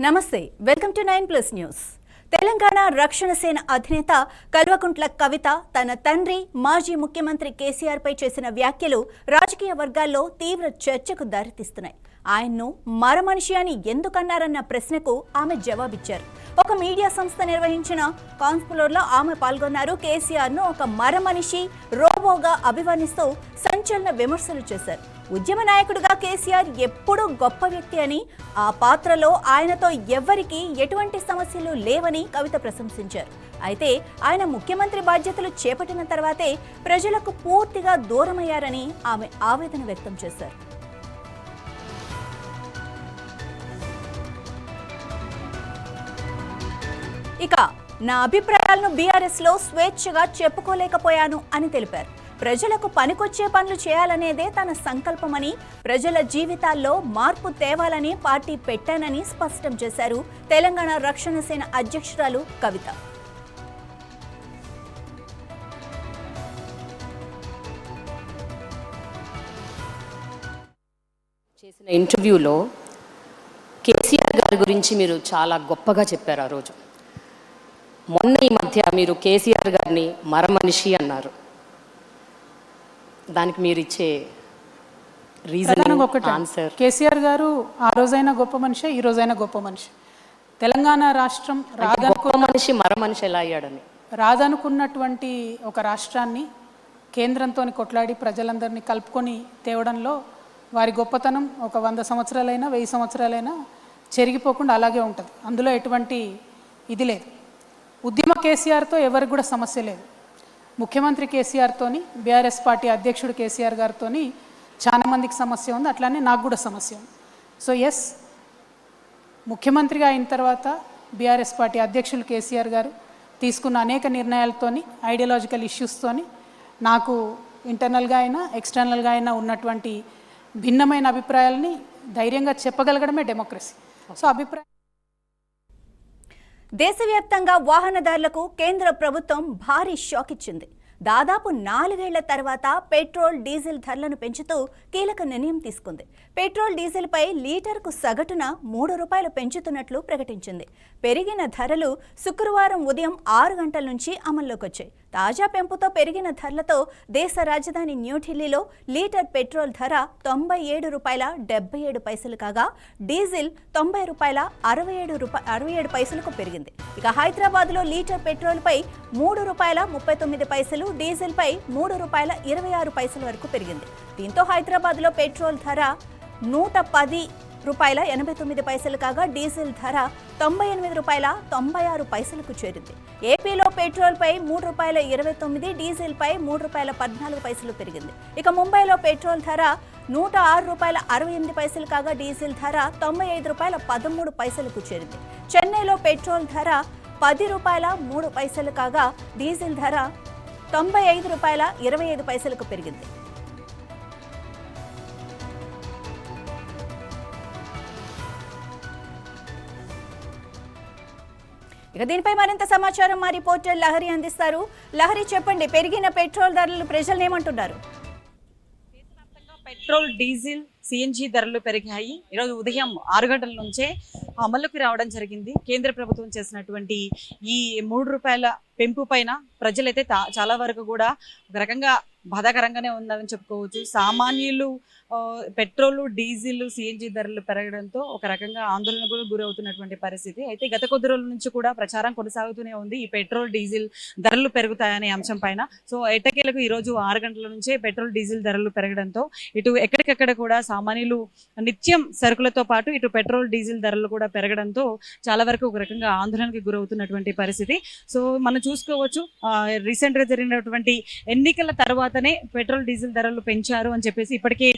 నమస్తే welcome to 9+ news. Telangana రక్షణ సేన అధినేత కల్వకుంట్ల కవిత తన తండ్రి మాజీ ముఖ్యమంత్రి కేసీఆర్ పై చేసిన వ్యాఖ్యలు రాజకీయ వర్గాల్లో తీవ్ర చర్చకు దారితీస్తున్నాయి. ఆయన్ను మరమనిషి అని ఎందుకన్నారన్న ప్రశ్నకు ఆమె జవాబిచ్చారు. ఒక మీడియా సంస్థ నిర్వహించిన కాన్ఫ్లోర్లో ఆమె పాల్గొన్నారు. కేసీఆర్ను ఒక మరమనిషి, రోబోగా అభివర్ణిస్తూ సంచలన విమర్శలు చేశారు. ఉద్యమ నాయకుడిగా కేసీఆర్ ఎప్పుడూ గొప్ప వ్యక్తి అని, ఆ పాత్రలో ఆయనతో ఎవ్వరికీ ఎటువంటి సమస్యలు లేవని కవిత ప్రశంసించారు. అయితే ఆయన ముఖ్యమంత్రి బాధ్యతలు చేపట్టిన తర్వాతే ప్రజలకు పూర్తిగా దూరమయ్యారని ఆమె ఆవేదన వ్యక్తం చేశారు. ఇక నా అభిప్రాయాలను బీఆర్ఎస్లో స్వేచ్ఛగా చెప్పుకోలేకపోయాను అని తెలిపారు. ప్రజలకు పనికొచ్చే పనులు చేయాలనేదే తన సంకల్పమని, ప్రజల జీవితాల్లో మార్పు తేవాలని పార్టీ పెట్టానని స్పష్టం చేశారు తెలంగాణ రక్షణ సేన అధ్యక్షురాలు కవిత. చేసిన ఇంటర్వ్యూలో కేసీఆర్ గారి గురించి మీరు చాలా గొప్పగా చెప్పారు. ఆ రోజు మొన్న ఈ మధ్య మీరు కేసీఆర్ గారిని మరమనిషి అన్నారు. దానికి మీరు ఇచ్చే రీజన్ ఆన్సర్? కేసీఆర్ గారు ఆ రోజైనా గొప్ప మనిషి, ఈ రోజైనా గొప్ప మనిషి. తెలంగాణ రాష్ట్రం గొప్ప మనిషి మరమనిషి ఎలా అయ్యాడని, రాదనుకున్నటువంటి ఒక రాష్ట్రాన్ని కేంద్రంతో కొట్లాడి ప్రజలందరినీ కలుపుకొని తేవడంలో వారి గొప్పతనం ఒక 100 సంవత్సరాలైనా 1000 సంవత్సరాలైనా చెరిగిపోకుండా అలాగే ఉంటుంది. అందులో ఎటువంటి ఇది లేదు. ఉద్యమ కేసీఆర్తో ఎవరికి కూడా సమస్య లేదు. ముఖ్యమంత్రి కేసీఆర్తోని, బీఆర్ఎస్ పార్టీ అధ్యక్షుడు కేసీఆర్ గారితోని చాలా మందికి సమస్య ఉంది. అట్లానే నాకు కూడా సమస్య ఉంది. సో ఎస్, ముఖ్యమంత్రిగా అయిన తర్వాత బీఆర్ఎస్ పార్టీ అధ్యక్షులు కేసీఆర్ గారు తీసుకున్న అనేక నిర్ణయాలతోని, ఐడియాలజికల్ ఇష్యూస్తోని నాకు ఇంటర్నల్గా అయినా ఎక్స్టర్నల్గా అయినా ఉన్నటువంటి భిన్నమైన అభిప్రాయాలని ధైర్యంగా చెప్పగలగడమే డెమోక్రసీ. సో అభిప్రాయం దేశవ్యాప్తంగా వాహనదారులకు కేంద్ర ప్రభుత్వం భారీ షాక్ ఇచ్చింది. దాదాపు 4 ఏళ్ల తర్వాత పెట్రోల్, డీజిల్ ధరలను పెంచుతూ కీలక నిర్ణయం తీసుకుంది. పెట్రోల్, డీజిల్పై లీటర్కు సగటున 3 రూపాయలు పెంచుతున్నట్లు ప్రకటించింది. పెరిగిన ధరలు శుక్రవారం ఉదయం 6 గంటల నుంచి అమల్లోకి వచ్చాయి. తాజా పెంపుతో పెరిగిన ధరలతో దేశ రాజధాని న్యూఢిల్లీలో లీటర్ పెట్రోల్ ధర 97 రూపాయల 77 పైసలు కాగా, డీజిల్ 90 రూపాయల 67 పైసలకు పెరిగింది. ఇక హైదరాబాద్లో లీటర్ పెట్రోల్పై 3 రూపాయల 39 పైసలు, డీజిల్పై 3 రూపాయల 26 పైసల వరకు పెరిగింది. దీంతో హైదరాబాద్లో పెట్రోల్ ధర 110 రూపాయల 89 పైసలు కాగా, డీజిల్ ధర 98 రూపాయల 96 పైసలకు చేరింది. ఏపీలో పెట్రోల్పై 3 రూపాయల 29, డీజిల్పై 3 రూపాయల 14 పైసలు పెరిగింది. ఇక ముంబైలో పెట్రోల్ ధర 106 రూపాయల 68 పైసలు కాగా, డీజిల్ ధర 95 రూపాయల 13 పైసలకు చేరింది. చెన్నైలో పెట్రోల్ ధర 10 రూపాయల 3 పైసలు కాగా, డీజిల్ ధర 95 రూపాయల 25 పైసలకు పెరిగింది. ఇక దీనిపై మరింత సమాచారం మా రిపోర్టర్ లహరి అందిస్తారు. లహరి, చెప్పండి, పెరిగిన పెట్రోల్ ధరలు ప్రజలు ఏమంటున్నారు? పెట్రోల్, డీజిల్, సిఎన్జి ధరలు పెరిగాయి. ఈరోజు ఉదయం 6 గంటల నుంచే అమలుకి రావడం జరిగింది. కేంద్ర ప్రభుత్వం చేసినటువంటి ఈ 3 రూపాయల పెంపు పైన ప్రజలైతే చాలా వరకు కూడా ఒక రకంగా బాధాకరంగానే ఉందని చెప్పుకోవచ్చు. సామాన్యులు పెట్రోల్, డీజిల్, సిఎన్జి ధరలు పెరగడంతో ఒక రకంగా ఆందోళన కూడా గురవుతున్నటువంటి పరిస్థితి. అయితే గత కొద్ది రోజుల నుంచి కూడా ప్రచారం కొనసాగుతూనే ఉంది ఈ పెట్రోల్, డీజిల్ ధరలు పెరుగుతాయనే అంశం పైన. సో ఎట్టకేలకు ఈరోజు 6 గంటల నుంచే పెట్రోల్, డీజిల్ ధరలు పెరగడంతో ఇటు ఎక్కడికక్కడ కూడా సామాన్యులు నిత్యం సరుకులతో పాటు ఇటు పెట్రోల్, డీజిల్ ధరలు కూడా పెరగడంతో చాలా వరకు ఒక రకంగా ఆందోళనకి గురవుతున్నటువంటి పరిస్థితి. సో మనం చూసుకోవచ్చు, రీసెంట్ గా జరిగినటువంటి ఎన్నికల తర్వాతనే పెట్రోల్, డీజిల్ ధరలు పెంచారు అని చెప్పేసి ఇప్పటికే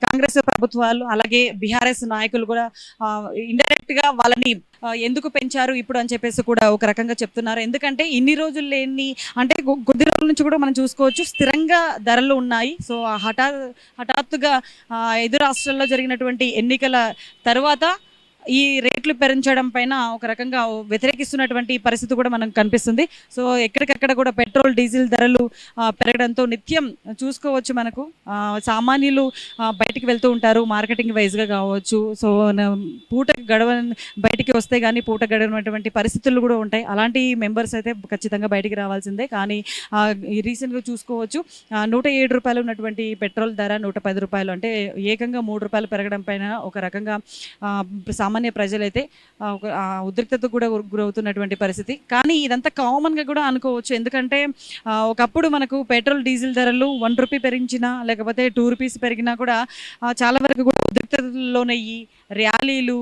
కాంగ్రెస్ ప్రభుత్వాలు అలాగే బీఆర్ఎస్ నాయకులు కూడా ఇండైరెక్ట్ గా వాళ్ళని ఎందుకు పెంచారు ఇప్పుడు అని చెప్పేసి కూడా ఒక రకంగా చెప్తున్నారు. ఎందుకంటే ఇన్ని రోజులు లేని, అంటే కొద్ది రోజుల నుంచి కూడా మనం చూసుకోవచ్చు స్థిరంగా ధరలు ఉన్నాయి. సో హఠాత్తుగా 5 రాష్ట్రాల్లో జరిగినటువంటి ఎన్నికల తర్వాత ఈ రేట్లు పెంచడం పైన ఒక రకంగా వ్యతిరేకిస్తున్నటువంటి పరిస్థితి కూడా మనకు కనిపిస్తుంది. సో ఎక్కడికక్కడ కూడా పెట్రోల్ డీజిల్ ధరలు పెరగడంతో నిత్యం చూసుకోవచ్చు మనకు సామాన్యులు బయటికి వెళ్తూ ఉంటారు మార్కెటింగ్ వైజ్గా కావచ్చు. సో పూట బయటికి వస్తే కానీ పూట గడవనటువంటి పరిస్థితులు కూడా ఉంటాయి. అలాంటి మెంబర్స్ అయితే ఖచ్చితంగా బయటికి రావాల్సిందే. కానీ రీసెంట్గా చూసుకోవచ్చు 107 రూపాయలు ఉన్నటువంటి పెట్రోల్ ధర 110 రూపాయలు, అంటే ఏకంగా 3 రూపాయలు పెరగడం పైన ఒక రకంగా సామాన్య ప్రజలైతే ఒక ఉద్రిక్తత కూడా గురవుతున్నటువంటి పరిస్థితి. కానీ ఇదంతా కామన్గా కూడా అనుకోవచ్చు. ఎందుకంటే ఒకప్పుడు మనకు పెట్రోల్ డీజిల్ ధరలు 1 రూపీ పెరిగినా లేకపోతే 2 రూపీస్ పెరిగినా కూడా చాలా వరకు కూడా ఉద్రిక్తతలోనయ్యి ర్యాలీలు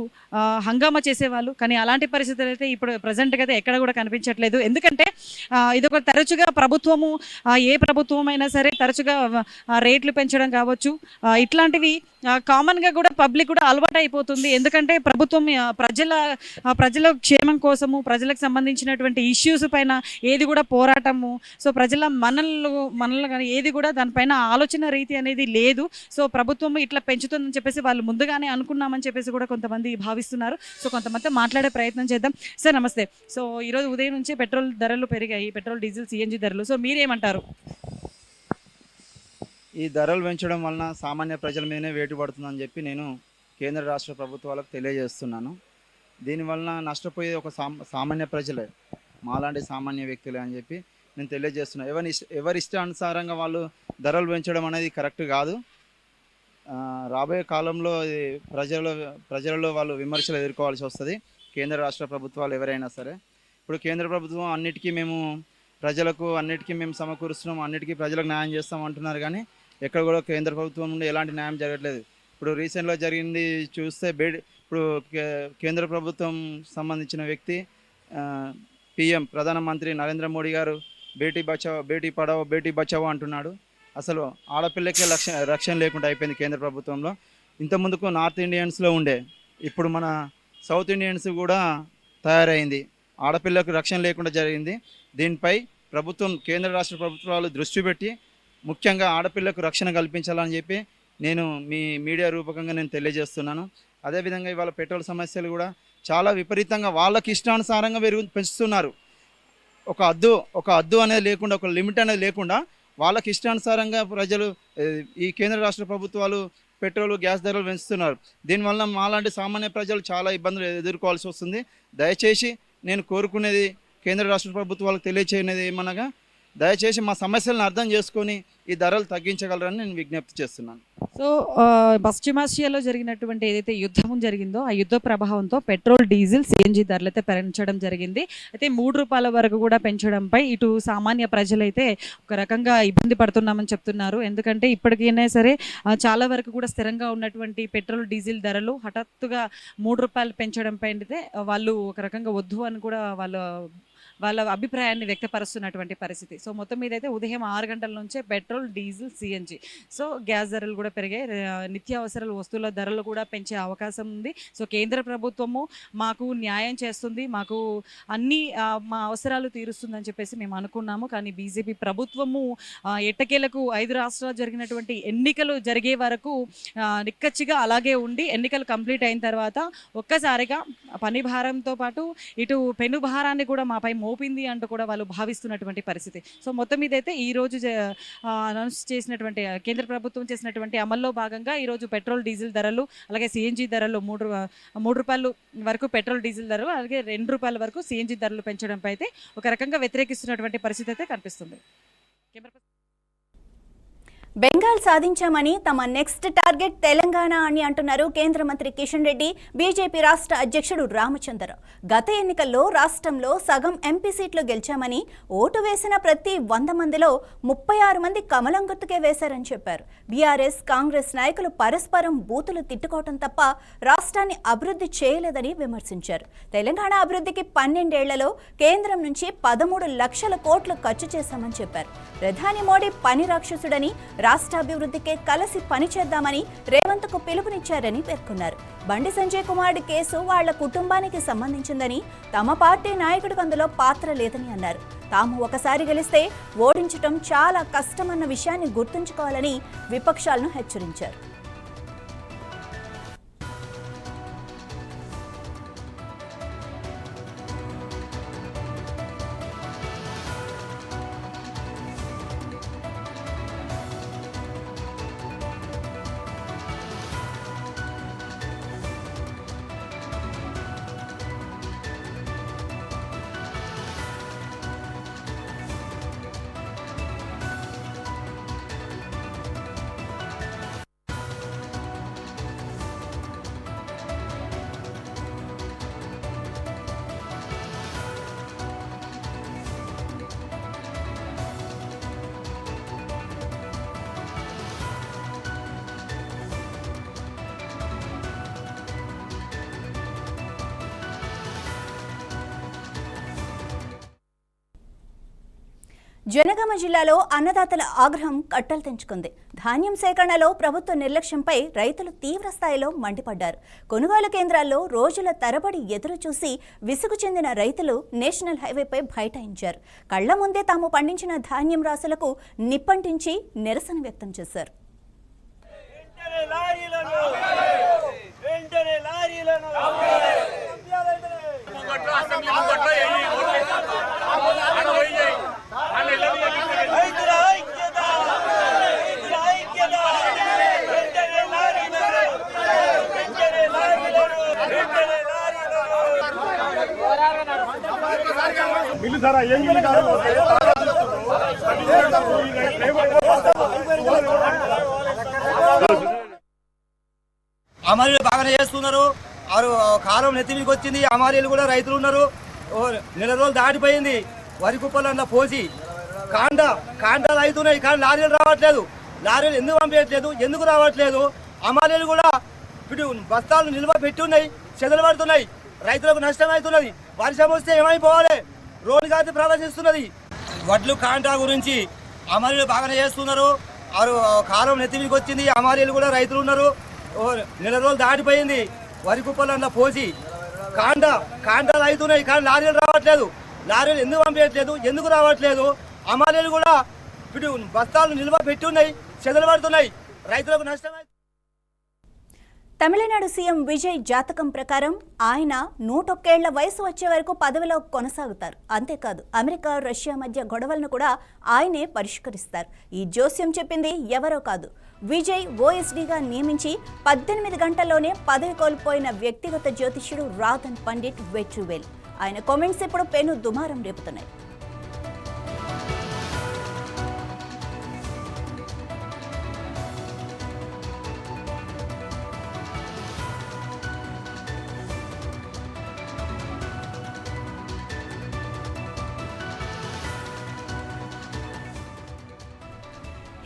హంగామా చేసేవాళ్ళు. కానీ అలాంటి పరిస్థితులు అయితే ఇప్పుడు ప్రజెంట్గా అయితే ఎక్కడ కూడా కనిపించట్లేదు. ఎందుకంటే ఇదొక తరచుగా ప్రభుత్వము ఏ ప్రభుత్వం అయినా సరే తరచుగా రేట్లు పెంచడం కావచ్చు ఇట్లాంటివి కామన్గా కూడా పబ్లిక్ కూడా అలవాటు అయిపోతుంది. ఎందుకంటే ప్రభుత్వం ప్రజల క్షేమం కోసము ప్రజలకు సంబంధించినటువంటి ఇష్యూస్ పైన ఏది కూడా పోరాటము, సో ప్రజల మనల్ని కానీ ఏది కూడా దానిపైన ఆలోచన రీతి అనేది లేదు. సో ప్రభుత్వం ఇట్లా పెంచుతుందని చెప్పేసి వాళ్ళు ముందుగానే అనుకున్నామని చెప్పేసి కూడా కొంతమంది భావిస్తున్నారు. సో కొంతమంది మాట్లాడే ప్రయత్నం చేద్దాం. సార్ నమస్తే. సో ఈరోజు ఉదయం నుంచి పెట్రోల్ ధరలు పెరిగాయి, పెట్రోల్ డీజిల్ సిఎన్జి ధరలు. సో మీరేమంటారు? ఈ ధరలు పెంచడం వలన సామాన్య ప్రజల మీదనే వేటు పడుతుందని చెప్పి నేను కేంద్ర రాష్ట్ర ప్రభుత్వాలకు తెలియజేస్తున్నాను. దీనివలన నష్టపోయేది ఒక సామాన్య ప్రజలే, మాలాంటి సామాన్య వ్యక్తులే అని చెప్పి నేను తెలియజేస్తున్నాను. ఎవరి ఇష్టానుసారంగా వాళ్ళు ధరలు పెంచడం అనేది కరెక్ట్ కాదు. రాబోయే కాలంలో ప్రజలలో వాళ్ళు విమర్శలు ఎదుర్కోవాల్సి వస్తుంది, కేంద్ర రాష్ట్ర ప్రభుత్వాలు ఎవరైనా సరే. ఇప్పుడు కేంద్ర ప్రభుత్వం అన్నిటికీ మేము సమకూరుస్తున్నాం, అన్నిటికీ ప్రజలకు న్యాయం చేస్తాం అంటున్నారు. కానీ ఎక్కడ కూడా కేంద్ర ప్రభుత్వం నుండి ఎలాంటి న్యాయం జరగట్లేదు. ఇప్పుడు రీసెంట్గా జరిగింది చూస్తే ఇప్పుడు కేంద్ర ప్రభుత్వం సంబంధించిన వ్యక్తి PM ప్రధానమంత్రి నరేంద్ర మోడీ గారు బేటీ పడావో బేటీ బచావో అంటున్నాడు. అసలు ఆడపిల్లకే రక్షణ లేకుండా అయిపోయింది కేంద్ర ప్రభుత్వంలో. ఇంతకుముందుకు నార్త్ ఇండియన్స్లో ఉండే, ఇప్పుడు మన సౌత్ ఇండియన్స్ కూడా తయారైంది, ఆడపిల్లకు రక్షణ లేకుండా జరిగింది. దీనిపై కేంద్ర రాష్ట్ర ప్రభుత్వాలు దృష్టి పెట్టి ముఖ్యంగా ఆడపిల్లకు రక్షణ కల్పించాలని చెప్పి నేను మీ మీడియా రూపకంగా నేను తెలియజేస్తున్నాను. అదేవిధంగా ఇవాళ పెట్రోల్ సమస్యలు కూడా చాలా విపరీతంగా వాళ్ళకి ఇష్టానుసారంగా పెంచుతున్నారు. ఒక హద్దు అనేది లేకుండా, ఒక లిమిట్ అనేది లేకుండా వాళ్ళకి ఇష్టానుసారంగా ప్రజలు ఈ కేంద్ర రాష్ట్ర ప్రభుత్వాలు పెట్రోల్ గ్యాస్ ధరలు పెంచుతున్నారు. దీనివల్ల మాలాంటి సామాన్య ప్రజలు చాలా ఇబ్బందులు ఎదుర్కోవాల్సి వస్తుంది. దయచేసి నేను కోరుకునేది కేంద్ర రాష్ట్ర ప్రభుత్వాలకు తెలియచేయనేది ఏమనగా దయచేసి మా సమస్యలను అర్థం చేసుకొని ఈ ధరలు తగ్గించగలరని నేను విజ్ఞప్తి చేస్తున్నాను. సో పశ్చిమాసియాలో జరిగినటువంటి ఏదైతే యుద్ధం జరిగిందో ఆ యుద్ధ ప్రభావంతో పెట్రోల్ డీజిల్ సిఎన్జి ధరలు అయితే పెంచడం జరిగింది. అయితే 3 రూపాయల వరకు కూడా పెంచడంపై ఇటు సామాన్య ప్రజలైతే ఒక రకంగా ఇబ్బంది పడుతున్నామని చెప్తున్నారు. ఎందుకంటే ఇప్పటికైనా సరే చాలా వరకు కూడా స్థిరంగా ఉన్నటువంటి పెట్రోల్ డీజిల్ ధరలు హఠాత్తుగా 3 రూపాయలు పెంచడంపై అయితే వాళ్ళు ఒక రకంగా వద్దు అని కూడా వాళ్ళ అభిప్రాయాన్ని వ్యక్తపరుస్తున్నటువంటి పరిస్థితి. సో మొత్తం మీద అయితే ఉదయం 6 గంటల నుంచే petrol diesel CNG so gas ధరలు కూడా పెరిగాయి, నిత్యావసరాల వస్తువుల ధరలు కూడా పెంచే అవకాశం ఉంది. సో కేంద్ర ప్రభుత్వము మాకు న్యాయం చేస్తుంది, మాకు అన్ని మా అవసరాలు తీరుస్తుందని చెప్పేసి మేము అనుకున్నాము. కానీ బీజేపీ ప్రభుత్వము ఎట్టకేలకు 5 రాష్ట్రాలు జరిగినటువంటి ఎన్నికలు జరిగే వరకు నిక్కచ్చిగా అలాగే ఉండి ఎన్నికలు కంప్లీట్ అయిన తర్వాత ఒక్కసారిగా పని భారంతో పాటు ఇటు పెను భారాన్ని కూడా మాపై మోపింది అంటూ కూడా వాళ్ళు భావిస్తున్నటువంటి పరిస్థితి. సో మొత్తం మీద అయితే ఈరోజు అనౌన్స్ చేసినటువంటి కేంద్ర ప్రభుత్వం చేసినటువంటి అమల్లో భాగంగా ఈరోజు పెట్రోల్ డీజిల్ ధరలు అలాగే సిఎన్జి ధరలు 3 రూపాయలు వరకు పెట్రోల్ డీజిల్ ధరలు అలాగే 2 రూపాయల వరకు సిఎన్జి ధరలు పెంచడంపై అయితే ఒక రకంగా వ్యతిరేకిస్తున్నటువంటి పరిస్థితి అయితే కనిపిస్తుంది. బెంగాల్ సాధించామని తమ నెక్స్ట్ టార్గెట్ తెలంగాణ అని అంటున్నారు కేంద్ర మంత్రి కిషన్ రెడ్డి, బీజేపీ రాష్ట్ర అధ్యక్షుడు రామచంద్రరావు. గత ఎన్నికల్లో రాష్ట్రంలో సగం ఎంపీ సీట్లు గెలిచామని, ఓటు వేసిన ప్రతి 100 మందిలో 36 మంది కమలం గుర్తుకే వేశారని చెప్పారు. బీఆర్ఎస్ కాంగ్రెస్ నాయకులు పరస్పరం బూతులు తిట్టుకోవటం తప్ప రాష్ట్రాన్ని అభివృద్ధి చేయలేదని విమర్శించారు. తెలంగాణ అభివృద్ధికి 12 ఏళ్లలో కేంద్రం నుంచి 13 లక్షల కోట్లు ఖర్చు చేశామని చెప్పారు. ప్రధాని మోడీ పని రాక్షసుడని, రాష్ట్రాభివృద్ధికే కలిసి పనిచేద్దామని రేవంత్కు పిలుపునిచ్చారని పేర్కొన్నారు. బండి సంజయ్ కుమార్ కేసు వాళ్ల కుటుంబానికి సంబంధించిందని, తమ పార్టీ నాయకుడికి అందులో పాత్ర లేదని అన్నారు. తాము ఒకసారి గెలిస్తే ఓడించటం చాలా కష్టమన్న విషయాన్ని గుర్తుంచుకోవాలని విపక్షాలను హెచ్చరించారు. జనగామ జిల్లాలో అన్నదాతల ఆగ్రహం కట్టలు తెంచుకుంది. ధాన్యం సేకరణలో ప్రభుత్వ నిర్లక్ష్యంపై రైతులు తీవ్ర స్థాయిలో మండిపడ్డారు. కొనుగోలు కేంద్రాల్లో రోజుల తరబడి ఎదురు చూసి విసుగు చెందిన రైతులు నేషనల్ హైవేపై బైఠాయించారు. కళ్ల ముందే తాము పండించిన ధాన్యం రాసులకు నిప్పంటించి నిరసన వ్యక్తం చేశారు. అమరీలు బాగానే చేస్తున్నారు. కాలం నెత్తిమికి వచ్చింది. అమరీలు కూడా రైతులు ఉన్నారు. నెల రోజులు దాటిపోయింది. వరి కుప్పలు అలా పోసి కాండాలు అవుతున్నాయి, కానీ లారీలు రావట్లేదు. లారీలు ఎందుకు పంపించట్లేదు, ఎందుకు రావట్లేదు? అమరీలు కూడా ఇప్పుడు బస్తాలు నిల్వ పెట్టి ఉన్నాయి, చెదలు పడుతున్నాయి. రైతులకు నష్టం అవుతున్నది. వర్షం వస్తే ఏమైపోవాలి? రోడ్డు గారి ప్రవేశిస్తున్నది. వడ్లు కాంటా గురించి అమరీలు బాగానే చేస్తున్నారు. కాలం నెత్తిమికి వచ్చింది. అమరీలు కూడా రైతులు ఉన్నారు. నెల రోజులు దాటిపోయింది. వరి కుప్పలు అలా పోసి కాండాలు అవుతున్నాయి, కానీ లారీలు రావట్లేదు. లారీలు ఎందుకు పంపించట్లేదు, ఎందుకు రావట్లేదు? అమరీలు కూడా ఇప్పుడు బస్తాలు నిల్వ పెట్టి ఉన్నాయి, చెదలు పడుతున్నాయి. రైతులకు నష్టం. తమిళనాడు సీఎం విజయ్ జాతకం ప్రకారం ఆయన 101 ఏళ్ల వయసు వచ్చే వరకు పదవిలో కొనసాగుతారు. అంతేకాదు అమెరికా, రష్యా మధ్య గొడవలను కూడా ఆయనే పరిష్కరిస్తారు. ఈ జోస్యం చెప్పింది ఎవరో కాదు, విజయ్ ఓఎస్డీగా నియమించి 18 గంటల్లోనే పదవి కోల్పోయిన వ్యక్తిగత జ్యోతిష్యుడు రాధన్ పండిట్ వెట్రువేల్. ఆయన కామెంట్స్ ఇప్పుడు పెను దుమారం రేపుతున్నాయి.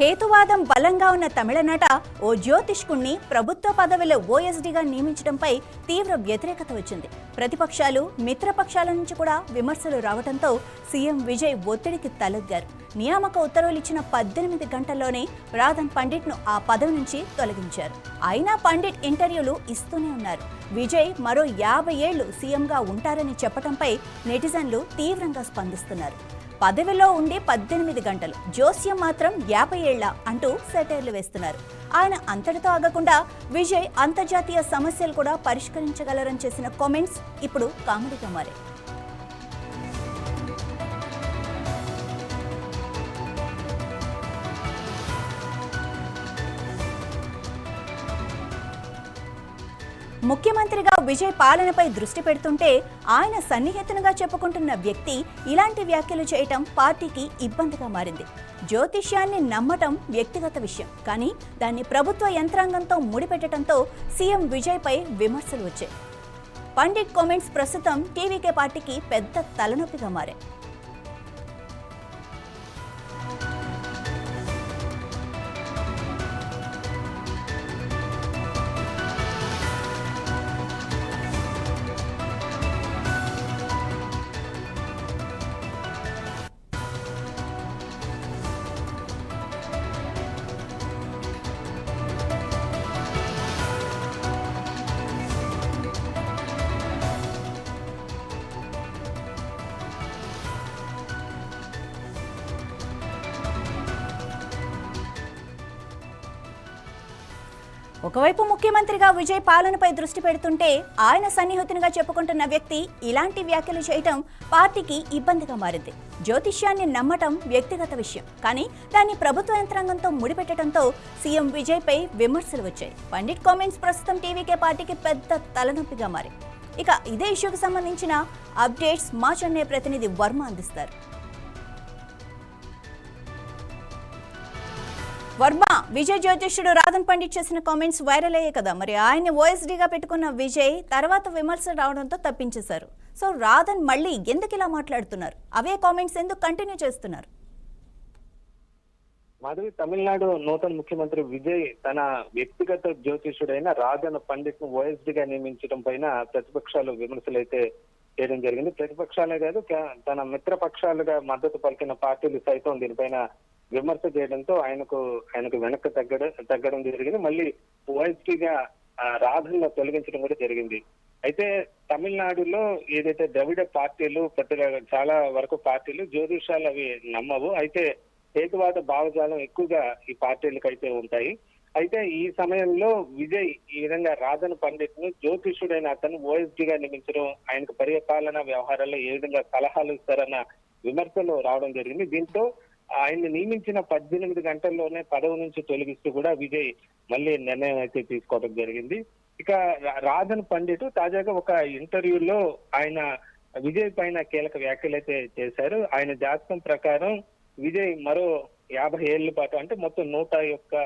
హేతువాదం బలంగా ఉన్న తమిళనాట ఓ జ్యోతిష్కుణ్ణి ప్రభుత్వ పదవిలో ఓఎస్డీగా నియమించడంపై తీవ్ర వ్యతిరేకత వచ్చింది. ప్రతిపక్షాలు, మిత్రపక్షాల నుంచి కూడా విమర్శలు రావడంతో సీఎం విజయ్ ఒత్తిడికి తలొగ్గారు. నియామక ఉత్తర్వులు ఇచ్చిన 18 గంటల్లోనే రాధన్ పండిట్ను ఆ పదవి నుంచి తొలగించారు. అయినా పండిట్ ఇంటర్వ్యూలు ఇస్తూనే ఉన్నారు. విజయ్ మరో 50 ఏళ్లు సీఎంగా ఉంటారని చెప్పడంపై నెటిజన్లు తీవ్రంగా స్పందిస్తున్నారు. పదవిలో ఉండి 18 గంటలు, జోస్యం మాత్రం 50 ఏళ్ల అంటూ సెటైర్లు వేస్తున్నారు. ఆయన అంతటితో ఆగకుండా విజయ్ అంతర్జాతీయ సమస్యలు కూడా పరిష్కరించగలరని చేసిన కామెంట్స్ ఇప్పుడు కామెడీగా మారాయి. ముఖ్యమంత్రిగా విజయ్ పాలనపై దృష్టి పెడుతుంటే ఆయన సన్నిహితునిగా చెప్పుకుంటున్న వ్యక్తి ఇలాంటి వ్యాఖ్యలు చేయటం పార్టీకి ఇబ్బందిగా మారింది. జ్యోతిష్యాన్ని నమ్మటం వ్యక్తిగత విషయం, కానీ దాన్ని ప్రభుత్వ యంత్రాంగంతో ముడిపెట్టడంతో సీఎం విజయ్పై విమర్శలు వచ్చాయి. పండిట్ కామెంట్స్ ప్రస్తుతం టీవీకే పార్టీకి పెద్ద తలనొప్పిగా మారాయి. ఒకవైపు ముఖ్యమంత్రిగా విజయ్ పాలనపై దృష్టి పెడుతుంటే ఆయన సన్నిహితునిగా చెప్పుకుంటున్న వ్యక్తి ఇలాంటి వ్యాఖ్యలు చేయటం పార్టీకి ఇబ్బందిగా మారింది. జ్యోతిష్యాన్ని నమ్మటం వ్యక్తిగత విషయం, కానీ దాన్ని ప్రభుత్వ యంత్రాంగంతో ముడిపెట్టడంతో సీఎం విజయ్పై విమర్శలు వచ్చాయి. పండిట్ కామెంట్స్ ప్రస్తుతం టీవీకే పార్టీకి పెద్ద తలనొప్పిగా మారాయి. ఇక ఇదే ఇష్యూకి సంబంధించిన అప్డేట్స్ మా చెన్నై ప్రతినిధి వర్మ అందిస్తారు. వర్మ, విజయ్ జ్యోతిష్యుడు రాధన్ పండిట్ చేసిన కామెంట్స్ వైరల్ అయ్యాయి కదా, మరి ఆయన్ని ఓఎస్డీగా పెట్టుకున్న విజయ్ తర్వాత విమర్శలు రావడంతో తప్పించేశారు. సో రాధన్ మళ్ళీ ఎందుకు ఇలా మాట్లాడుతున్నారు? అవే కామెంట్స్ ఎందుకు కంటిన్యూ చేస్తున్నారు? మాధవి, తమిళనాడు నూతన ముఖ్యమంత్రి విజయ్ తన వ్యక్తిగత జ్యోతిష్యుడైన రాధన్ పండిట్ ను ఓఎస్డీగా నియమించడం పైన ప్రతిపక్షాలు విమర్శలు అయితే చేయడం జరిగింది. ప్రతిపక్షాలే కాదు తన మిత్రపక్షాలుగా మద్దతు పలికిన పార్టీలు సైతం దీనిపైన విమర్శ చేయడంతో ఆయనకు వెనక్కి తగ్గడం జరిగింది. మళ్ళీ ఓఎస్టీగా రాధను తొలగించడం కూడా జరిగింది. అయితే తమిళనాడులో ఏదైతే ద్రవిడ పార్టీలు చాలా వరకు పార్టీలు జ్యోతిషాలు అవి నమ్మవు. అయితే హేతువాద భావజాలం ఎక్కువగా ఈ పార్టీలకు అయితే ఉంటాయి. అయితే ఈ సమయంలో విజయ్ ఈ విధంగా రాధన్ పండిత్ ను జ్యోతిషుడైన అతను ఓఎస్డీగా నియమించడం, ఆయనకు పర్యపాలన వ్యవహారాల్లో ఏ విధంగా సలహాలు ఇస్తారన్న విమర్శలు రావడం జరిగింది. దీంతో ఆయన్ని నియమించిన 18 గంటల్లోనే పదవి నుంచి తొలగిస్తూ కూడా విజయ్ మళ్ళీ నిర్ణయం అయితే తీసుకోవడం జరిగింది. ఇక రాధన్ పండిట్ తాజాగా ఒక ఇంటర్వ్యూలో ఆయన విజయ్ పైన కీలక వ్యాఖ్యలు అయితే చేశారు. ఆయన జాతకం ప్రకారం విజయ్ మరో 50 ఏళ్ల పాటు అంటే మొత్తం 101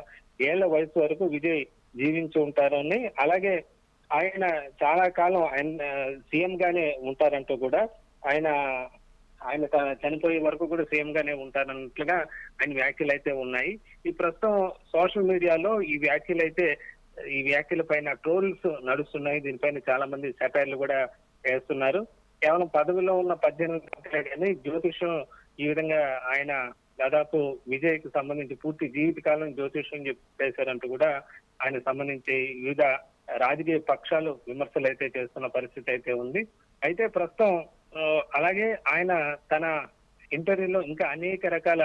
ఏళ్ల వయసు వరకు విజయ్ జీవించి ఉంటారని, అలాగే ఆయన చాలా కాలం ఆయన సీఎం గానే ఉంటారంటూ కూడా ఆయన చనిపోయే వరకు కూడా సీఎం గానే ఉంటారన్నట్లుగా ఆయన వ్యాఖ్యలు అయితే ఉన్నాయి. ఈ ప్రస్తుతం సోషల్ మీడియాలో ఈ వ్యాఖ్యల పైన ట్రోల్స్ నడుస్తున్నాయి. దీనిపైన చాలా మంది సెటైర్లు కూడా వేస్తున్నారు. కేవలం పదవిలో ఉన్న 18 గంటలే కానీ జ్యోతిషం ఈ విధంగా ఆయన దాదాపు విజయ్ కు సంబంధించి పూర్తి జీవితకాలం జ్యోతిషం చెప్పేశారంటూ కూడా ఆయన సంబంధించి వివిధ రాజకీయ పక్షాలు విమర్శలు అయితే చేస్తున్న పరిస్థితి అయితే ఉంది. అయితే ప్రస్తుతం అలాగే ఆయన తన ఇంటర్వ్యూలో ఇంకా అనేక రకాల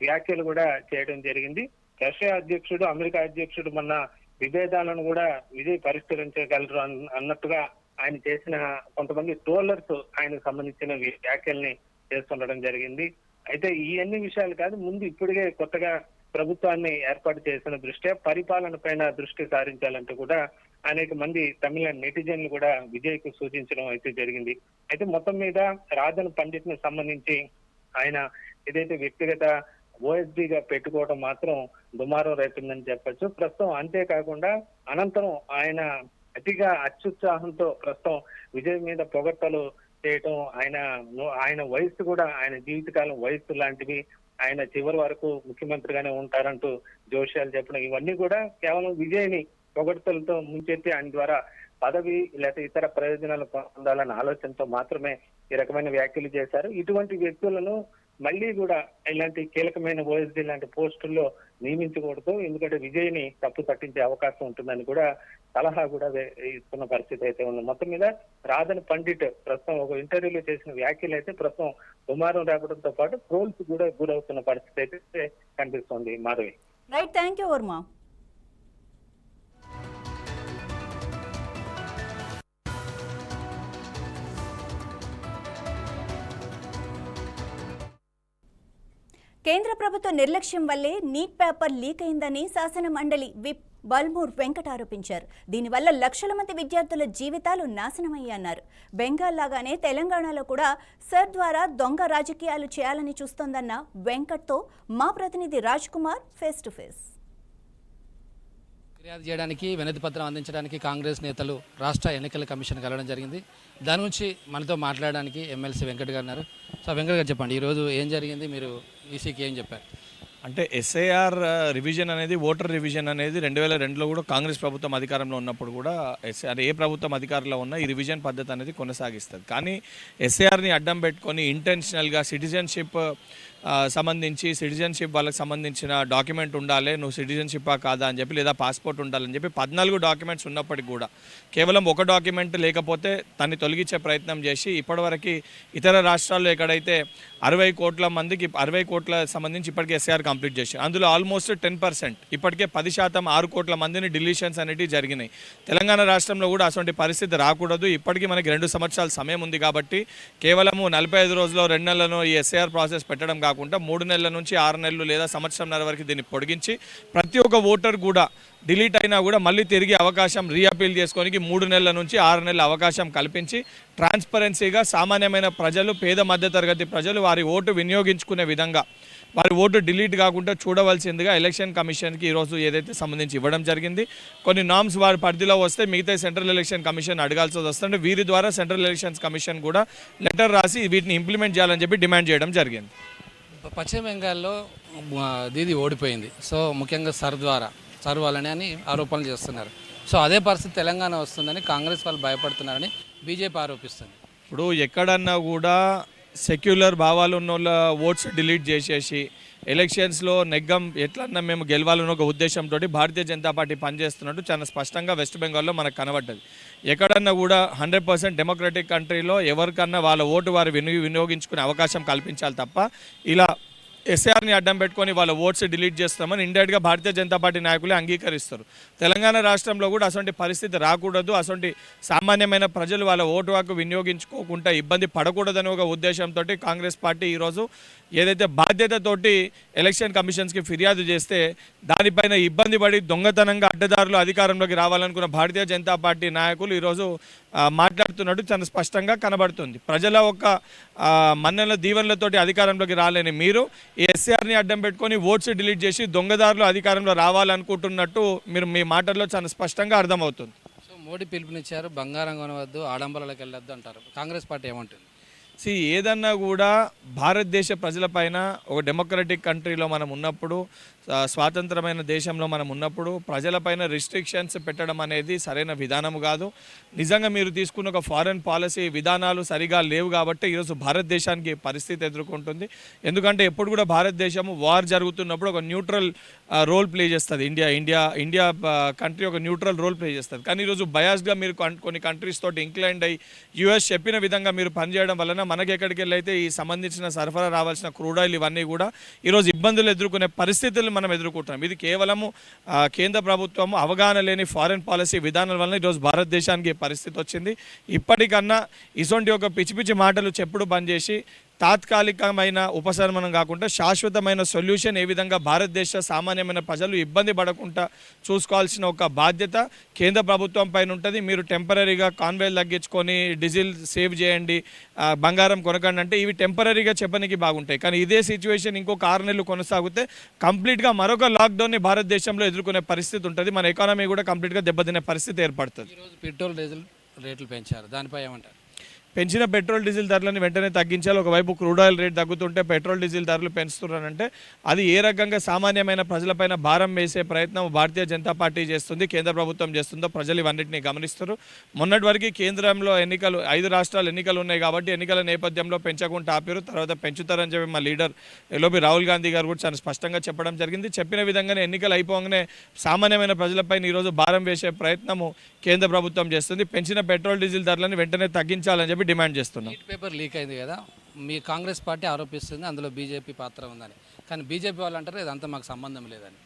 వ్యాఖ్యలు కూడా చేయడం జరిగింది. రష్యా అధ్యక్షుడు, అమెరికా అధ్యక్షుడు మొన్న విభేదాలను కూడా విజయ్ పరిష్కరించగలరు అన్నట్టుగా ఆయన చేసిన కొంతమంది ట్రోలర్స్ ఆయనకు సంబంధించిన వ్యాఖ్యల్ని చేస్తుండడం జరిగింది. అయితే ఈ అన్ని విషయాలు కాదు, ముందు ఇప్పటికే కొత్తగా ప్రభుత్వాన్ని ఏర్పాటు చేసిన దృష్ట్యా పరిపాలన పైన దృష్టి సారించాలంటూ కూడా అనేక మంది తమిళ నెటిజన్లు కూడా విజయ్ కు సూచించడం అయితే జరిగింది. అయితే మొత్తం మీద రాధన్ పండిత్ ని సంబంధించి ఆయన ఏదైతే వ్యక్తిగత ఓఎస్డీగా పెట్టుకోవడం మాత్రం దుమారం రేపిందని చెప్పొచ్చు. ప్రస్తుతం అంతేకాకుండా అనంతరం ఆయన అతిగా అత్యుత్సాహంతో ప్రస్తుతం విజయ్ మీద పొగడ్తలు చేయటం, ఆయన వయసు కూడా ఆయన జీవితకాలం వయసు లాంటివి, ఆయన చివరి వరకు ముఖ్యమంత్రిగానే ఉంటారంటూ జోష్యాలు చెప్పడం, ఇవన్నీ కూడా కేవలం విజయ్ని పొగడ్తలతో ముంచెత్తి ఆయన ద్వారా పదవి లేదా ఇతర ప్రయోజనాలు పొందాలన్న ఆలోచనతో మాత్రమే ఈ రకమైన వ్యాఖ్యలు చేశారు. ఇటువంటి వ్యక్తులను మళ్ళీ కూడా ఇలాంటి కీలకమైన ఓఎస్డీ లాంటి పోస్టుల్లో నియమించకూడదు, ఎందుకంటే విజయ్ని తప్పు పట్టించే అవకాశం ఉంటుందని కూడా సలహా కూడా ఇస్తున్న పరిస్థితి అయితే ఉంది. మొత్తం మీద రాధన్ పండిట్ ప్రస్తుతం ఒక ఇంటర్వ్యూలో చేసిన వ్యాఖ్యలు అయితే ప్రస్తుతం దుమారం రేపడంతో పాటు ట్రోల్స్ కూడా గురవుతున్న పరిస్థితి అయితే కనిపిస్తోంది. Madhavi. Right, thank you Varma. కేంద్ర ప్రభుత్వ నిర్లక్ష్యం వల్లే నీట్ పేపర్ లీక్ అయిందని శాసన మండలి విప్ బల్మూర్ వెంకట్ ఆరోపించారు. దీనివల్ల లక్షల మంది విద్యార్థుల జీవితాలు నాశనమయ్యన్నారు. బెంగాల్ లాగానే తెలంగాణలో కూడా సర్ ద్వారా దొంగ రాజకీయాలు చేయాలని చూస్తోందన్న వెంకట్తో మా ప్రతినిధి Raj Kumar face to face. ఫిర్యాదు చేయడానికి వినతి పత్రం అందించడానికి కాంగ్రెస్ నేతలు రాష్ట్ర ఎన్నికల కమిషన్ కలవడం జరిగింది. దాని నుంచి మనతో మాట్లాడడానికి ఎమ్మెల్సీ వెంకట్ గారు ఉన్నారు. సో వెంకట్ గారు చెప్పండి, ఈరోజు ఏం జరిగింది, మీరు ఈసీకి ఏం చెప్పారు? అంటే ఎస్ఐఆర్ రివిజన్ అనేది, ఓటర్ రివిజన్ అనేది 2002లో కూడా కాంగ్రెస్ ప్రభుత్వం అధికారంలో ఉన్నప్పుడు కూడా ఎస్ఐఆర్ ఏ ప్రభుత్వం అధికారంలో ఉన్నా ఈ రివిజన్ పద్ధతి అనేది కొనసాగిస్తుంది. కానీ ఎస్ఐఆర్ని అడ్డం పెట్టుకొని ఇంటెన్షనల్గా సిటిజన్షిప్ సంబంధించి వాళ్ళకి సంబంధించిన డాక్యుమెంట్ ఉండాలి, నువ్వు సిటిజన్షిప్పా కాదా అని చెప్పి, లేదా పాస్పోర్ట్ ఉండాలని చెప్పి 14 డాక్యుమెంట్స్ ఉన్నప్పటికీ కూడా కేవలం ఒక డాక్యుమెంట్ లేకపోతే దాన్ని తొలగించే ప్రయత్నం చేసి ఇప్పటివరకు ఇతర రాష్ట్రాల్లో ఎక్కడైతే 60 కోట్ల మందికి 60 కోట్ల సంబంధించి ఇప్పటికే ఎస్ఐఆర్ కంప్లీట్ చేసి అందులో ఆల్మోస్ట్ 10% ఇప్పటికే 10% 6 కోట్ల మందిని డిలీషన్స్ అనేవి జరిగినాయి. తెలంగాణ రాష్ట్రంలో కూడా అటువంటి పరిస్థితి రాకూడదు. ఇప్పటికీ మనకి 2 సంవత్సరాల సమయం ఉంది కాబట్టి కేవలము 45 రోజుల్లో 2 నెలలను ఈ ఎస్ఐఆర్ ప్రాసెస్ పెట్టడం కాకుండా 3 నెలల నుంచి 6 నెలలు లేదా సంవత్సరంన్నర వరకు దీన్ని పొడిగించి ప్రతి ఒక్క ఓటర్ కూడా డిలీట్ అయినా కూడా మళ్ళీ తిరిగి అవకాశం రీఅపీల్ చేసుకోనికి 3 నెలల నుంచి 6 నెలల అవకాశం కల్పించి ట్రాన్స్పరెన్సీగా సామాన్యమైన ప్రజలు, పేద మధ్యతరగతి ప్రజలు వారి ఓటు వినియోగించుకునే విధంగా వారి ఓటు డిలీట్ కాకుండా చూడవలసిందిగా ఎలక్షన్ కమిషన్కి ఈరోజు ఏదైతే సంబంధించి ఇవ్వడం జరిగింది. కొన్ని నామ్స్ వారి పరిధిలో వస్తే మిగతా సెంట్రల్ ఎలక్షన్ కమిషన్ అడగాల్సి వస్తుంటే వీరి ద్వారా సెంట్రల్ ఎలక్షన్స్ కమిషన్ కూడా లెటర్ రాసి వీటిని ఇంప్లిమెంట్ చేయాలని చెప్పి డిమాండ్ చేయడం జరిగింది. పశ్చిమ బెంగాల్లో దీది ఓడిపోయింది. సో ముఖ్యంగా సర్ వాళ్ళని అని ఆరోపణలు చేస్తున్నారు. సో అదే పరిస్థితి తెలంగాణ వస్తుందని కాంగ్రెస్ వాళ్ళు భయపడుతున్నారని బీజేపీ ఆరోపిస్తుంది. ఇప్పుడు ఎక్కడన్నా కూడా సెక్యులర్ భావాలు ఉన్న వాళ్ళ ఓట్స్ డిలీట్ చేసేసి ఎలక్షన్స్లో నెగ్గం ఎట్లన్నా మేము గెలవాలన్న ఒక ఉద్దేశంతో భారతీయ జనతా పార్టీ పనిచేస్తున్నట్టు చాలా స్పష్టంగా వెస్ట్ బెంగాల్లో మనకు కనబడ్డది. ఎక్కడన్నా కూడా 100% డెమోక్రటిక్ కంట్రీలో ఎవరికన్నా వాళ్ళ ఓటు వారు వినియోగించుకునే అవకాశం కల్పించాలి తప్ప ఇలా ఎస్ఆర్ని అడ్డం పెట్టుకొని వాళ్ళ ఓట్స్ డిలీట్ చేస్తామని ఇండైరెక్ట్గా భారతీయ జనతా పార్టీ నాయకులే అంగీకరిస్తారు. తెలంగాణ రాష్ట్రంలో కూడా అటువంటి పరిస్థితి రాకూడదు, అటువంటి సామాన్యమైన ప్రజలు వాళ్ళ ఓటు హక్కు వినియోగించుకోకుండా ఇబ్బంది పడకూడదని ఒక ఉద్దేశంతో కాంగ్రెస్ పార్టీ ఈరోజు ఏదైతే బాధ్యతతోటి ఎలక్షన్ కమిషన్స్కి ఫిర్యాదు చేస్తే దానిపైన ఇబ్బంది పడి దొంగతనంగా అడ్డదారులు అధికారంలోకి రావాలనుకున్న భారతీయ జనతా పార్టీ నాయకులు ఈరోజు మాట్లాడుతున్నట్టు చాలా స్పష్టంగా కనబడుతుంది. ప్రజల ఒక మన్నెల దీవెనలతోటి అధికారంలోకి రాలేని మీరు ఈ ఎస్ఆర్ని అడ్డం పెట్టుకొని ఓట్స్ డిలీట్ చేసి దొంగదారులు అధికారంలో రావాలనుకుంటున్నట్టు మీరు మీ మాటల్లో చాలా స్పష్టంగా అర్థమవుతుంది. సో మోడీ పిలుపునిచ్చారు, బంగారం కొనవద్దు, ఆడంబరాలకు వెళ్ళొద్దు అంటారు. కాంగ్రెస్ పార్టీ ఏమంటుంది? ఏదన్నా కూడా భారతదేశ ప్రజలపైన ఒక డెమోక్రటిక్ కంట్రీలో మనం ఉన్నప్పుడు, స్వాతంత్రమైన దేశంలో మనం ఉన్నప్పుడు ప్రజలపైన రిస్ట్రిక్షన్స్ పెట్టడం అనేది సరైన విధానం కాదు. నిజంగా మీరు తీసుకున్న ఒక ఫారెన్ పాలసీ విధానాలు సరిగా లేవు కాబట్టి ఈరోజు భారతదేశానికి పరిస్థితి ఎదుర్కొంటుంది. ఎందుకంటే ఎప్పుడు కూడా భారతదేశము వార్ జరుగుతున్నప్పుడు ఒక న్యూట్రల్ రోల్ ప్లే చేస్తుంది. ఇండియా కంట్రీ ఒక న్యూట్రల్ రోల్ ప్లే చేస్తుంది. కానీ ఈరోజు బయాస్గా మీరు కొన్ని కంట్రీస్ తోటి ఇంక్లైండ్ అయ్యి యుఎస్ చెప్పిన విధంగా మీరు పనిచేయడం వలన మనకి ఎక్కడికి వెళ్ళైతే ఈ సంబంధించిన సరఫరా రావాల్సిన క్రూడ్ ఆయిల్ ఇవన్నీ కూడా ఈరోజు ఇబ్బందులు ఎదుర్కొనే పరిస్థితులు మనం ఎదుర్కొంటున్నాం. ఇది కేవలము కేంద్ర ప్రభుత్వం అవగాహన లేని ఫారెన్ పాలసీ విధానాల వలన ఈరోజు భారతదేశానికి పరిస్థితి వచ్చింది. ఇప్పటికన్నా ఇటువంటి ఒక పిచ్చి పిచ్చి మాటలు చెప్పుడు బంద్ చేసి తాత్కాలికమైన ఉపశమనం కాకుండా శాశ్వతమైన సొల్యూషన్ ఏ విధంగా భారతదేశ సామాన్యమైన ప్రజలు ఇబ్బంది పడకుండా చూసుకోవాల్సిన ఒక బాధ్యత కేంద్ర ప్రభుత్వం పైన ఉంటుంది. మీరు టెంపరీగా కాన్వేలు తగ్గించుకొని డీజిల్ సేవ్ చేయండి, బంగారం కొనకండి అంటే ఇవి టెంపరీగా చెప్పడానికి బాగుంటాయి. కానీ ఇదే సిచ్యువేషన్ ఇంకొక 6 నెలలు కొనసాగితే కంప్లీట్గా మరొక లాక్డౌన్ని భారతదేశంలో ఎదుర్కొనే పరిస్థితి ఉంటుంది. మన ఎకానమీ కూడా కంప్లీట్గా దెబ్బతినే పరిస్థితి ఏర్పడుతుంది. ఈరోజు పెట్రోల్ డీజిల్ రేట్లు పెంచారు, దానిపై ఏమంటారు? పెంచిన పెట్రోల్ డీజిల్ ధరలను వెంటనే తగ్గించాలి. ఒకవైపు క్రూడ్ ఆయిల్ రేట్ తగ్గుతుంటే పెట్రోల్ డీజిల్ ధరలు పెంచుతున్నారంటే అది ఏ రకంగా సామాన్యమైన ప్రజలపైన భారం వేసే ప్రయత్నం భారతీయ జనతా పార్టీ చేస్తుంది, కేంద్ర ప్రభుత్వం చేస్తుందో ప్రజలు ఇవన్నింటినీ గమనిస్తారు. మొన్నటి వరకు కేంద్రంలో 5 రాష్ట్రాలు ఎన్నికలు ఉన్నాయి కాబట్టి ఎన్నికల నేపథ్యంలో పెంచకుండా ఆపారు. తర్వాత పెంచుతారని చెప్పి మా లీడర్ ఎల్ఓబి రాహుల్ గాంధీ గారు కూడా చాలా స్పష్టంగా చెప్పడం జరిగింది. చెప్పిన విధంగానే ఎన్నికలు అయిపోగానే సామాన్యమైన ప్రజలపైన ఈరోజు భారం వేసే ప్రయత్నము కేంద్ర ప్రభుత్వం చేస్తుంది. పెంచిన పెట్రోల్ డీజిల్ ధరలను వెంటనే తగ్గించాలని చెప్పి డిమాండ్ చేస్తున్నాం. నీట్ పేపర్ లీక్ అయింది కదా, మీ కాంగ్రెస్ పార్టీ ఆరోపిస్తుంది అందులో బీజేపీ పాత్ర ఉందని. కానీ బీజేపీ వాళ్ళు అంటారు ఇదంతా మాకు సంబంధం లేదని.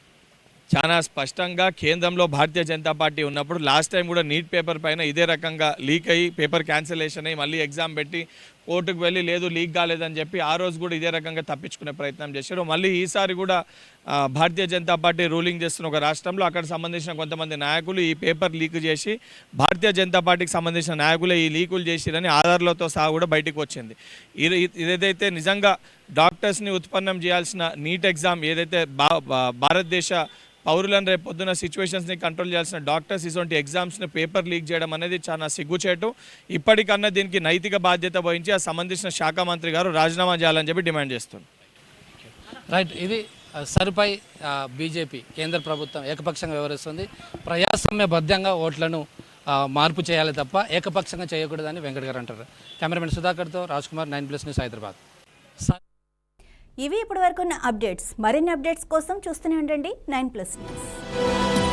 చాలా స్పష్టంగా కేంద్రంలో భారతీయ జనతా పార్టీ ఉన్నప్పుడు లాస్ట్ టైం కూడా నీట్ పేపర్ పైన ఇదే రకంగా లీక్ అయ్యి పేపర్ క్యాన్సిలేషన్ అయ్యి మళ్ళీ ఎగ్జామ్ పెట్టి కోర్టుకు వెళ్ళి లేదు లీక్ కాలేదని చెప్పి ఆ రోజు కూడా ఇదే రకంగా తప్పించుకునే ప్రయత్నం చేశారు. మళ్ళీ ఈసారి కూడా భారతీయ జనతా పార్టీ రూలింగ్ చేస్తున్న ఒక రాష్ట్రంలో అక్కడ సంబంధించిన కొంతమంది నాయకులు ఈ పేపర్ లీక్ చేసి భారతీయ జనతా పార్టీకి సంబంధించిన నాయకులే ఈ లీకులు చేసిరని ఆధారాలతో సహా కూడా బయటకు వచ్చింది. ఇదేదైతే నిజంగా డాక్టర్స్ని ఉత్పన్నం చేయాల్సిన నీట్ ఎగ్జామ్ ఏదైతే భారతదేశ పౌరులను రేపు పొద్దున్న సిచ్యువేషన్స్ని కంట్రోల్ చేయాల్సిన డాక్టర్స్ ఇటువంటి ఎగ్జామ్స్ని పేపర్ లీక్ చేయడం అనేది చాలా సిగ్గుచేటు. ఇప్పటికన్నా దీనికి నైతిక బాధ్యత వహించి ఆ సంబంధించిన శాఖ మంత్రి గారు రాజీనామా చేయాలని చెప్పి డిమాండ్ చేస్తుంది. రైట్, ఇది సరిపై బీజేపీ కేంద్ర ప్రభుత్వం ఏకపక్షంగా వ్యవహరిస్తుంది. ప్రజాస్వామ్యబద్ధంగా ఓట్లను మార్పు చేయాలి తప్ప ఏకపక్షంగా చేయకూడదని వెంకట్ గారు అంటారు. కెమెరామెన్ సుధాకర్తో రాజ్ కుమార్, 9+ న్యూస్, హైదరాబాద్. ఇవి ఇప్పటివరకు ఉన్న అప్డేట్స్. మరిన్ని అప్డేట్స్ కోసం చూస్తూనే ఉండండి 9+ న్యూస్.